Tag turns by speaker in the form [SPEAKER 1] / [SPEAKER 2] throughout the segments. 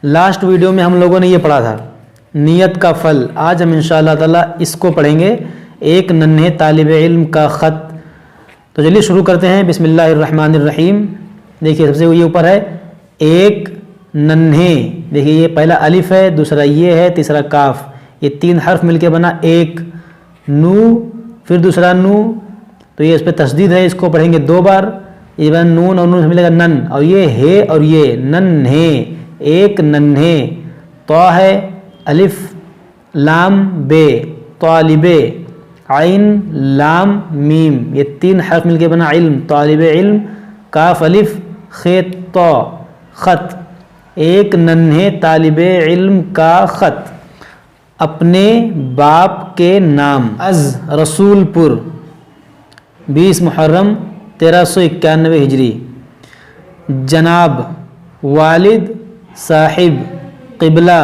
[SPEAKER 1] Last video میں ہم لوگوں نے یہ پڑھا تھا نیت کا پھل. آج ہم انشاءاللہ تعالیٰ اس کو پڑھیں گے, ایک ننھے طالب علم کا خط. تو چلیے شروع کرتے ہیں. بسم اللہ الرحمن الرحیم. دیکھیے سب سے یہ اوپر ہے ایک ننھے. دیکھیے یہ پہلا الف ہے, دوسرا یہ ہے, تیسرا کاف. یہ 3 حرف مل کے بنا ایک. نو, پھر دوسرا نو, تو یہ اس پہ تشدید ہے, اس کو پڑھیں گے 2 بار. یہ بنا نون اور نون سے ملے گا نن, اور یہ ہے اور یہ ننھے, ایک ننھے. تو ہے الف لام بے طالب, عین لام میم, یہ 3 حرف مل کے بنا علم, طالب علم. کاف الف خے تو خط, ایک ننھے طالب علم کا خط اپنے باپ کے نام. از رسول پور 20 محرم 1391 ہجری. جناب والد صاحب قبلہ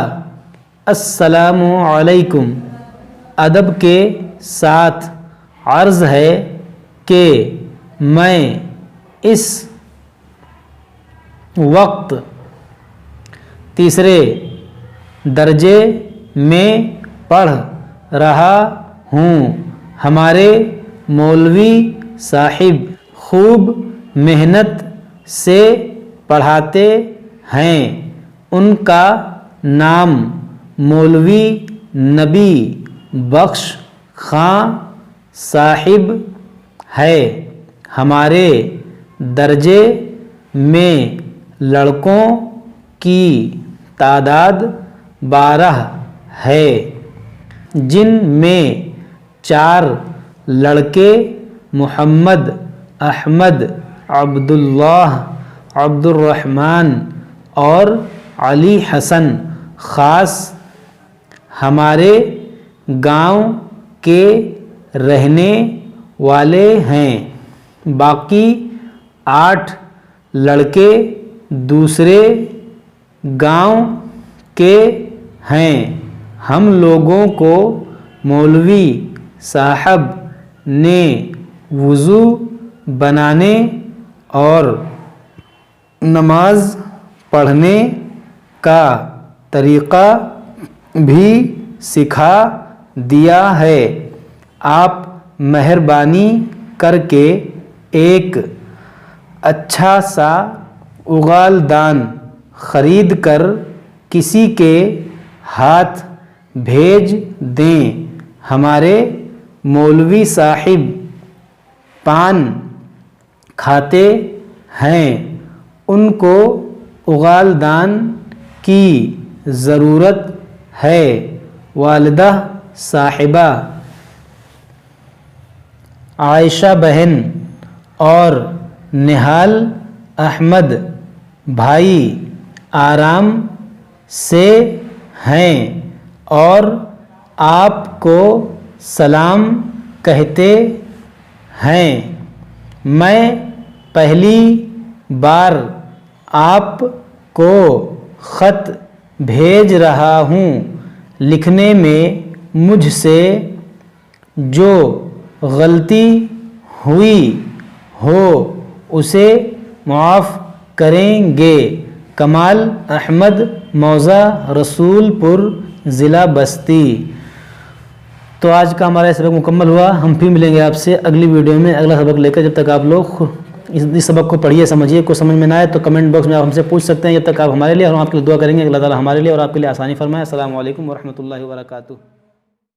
[SPEAKER 1] السلام علیکم. ادب کے ساتھ عرض ہے کہ میں اس وقت تیسرے درجے میں پڑھ رہا ہوں. ہمارے مولوی صاحب خوب محنت سے پڑھاتے ہیں. ان کا نام مولوی نبی بخش خاں صاحب ہے. ہمارے درجے میں لڑکوں کی تعداد 12 ہے, جن میں 4 لڑکے محمد, احمد, عبداللہ, عبد الرحمن اور علی حسن خاص ہمارے گاؤں کے رہنے والے ہیں. باقی 8 لڑکے دوسرے گاؤں کے ہیں. ہم لوگوں کو مولوی صاحب نے وضو بنانے اور نماز پڑھنے کا طریقہ بھی سکھا دیا ہے. آپ مہربانی کر کے ایک اچھا سا اغال دان خرید کر کسی کے ہاتھ بھیج دیں. ہمارے مولوی صاحب پان کھاتے ہیں, ان کو اغال دان کی ضرورت ہے. والدہ صاحبہ, عائشہ بہن اور نہال احمد بھائی آرام سے ہیں اور آپ کو سلام کہتے ہیں. میں پہلی بار آپ کو خط بھیج رہا ہوں. لکھنے میں مجھ سے جو غلطی ہوئی ہو اسے معاف کریں گے. کمال احمد, موضع رسول پور, ضلع بستی. تو آج کا ہمارا سبق مکمل ہوا. ہم پھر ملیں گے آپ سے اگلی ویڈیو میں اگلا سبق لے کر. جب تک آپ لوگ اس سبق کو پڑھیے سمجھیے, کوئی سمجھ میں نہ آئے تو کمنٹ باکس میں آپ ہم سے پوچھ سکتے ہیں. جب تک آپ ہمارے لیے اور ہم آپ کے لیے دعا کریں گے, اللہ تعالیٰ ہمارے لیے اور آپ کے لیے آسانی فرمائے. السلام علیکم ورحمۃ اللہ وبرکاتہ.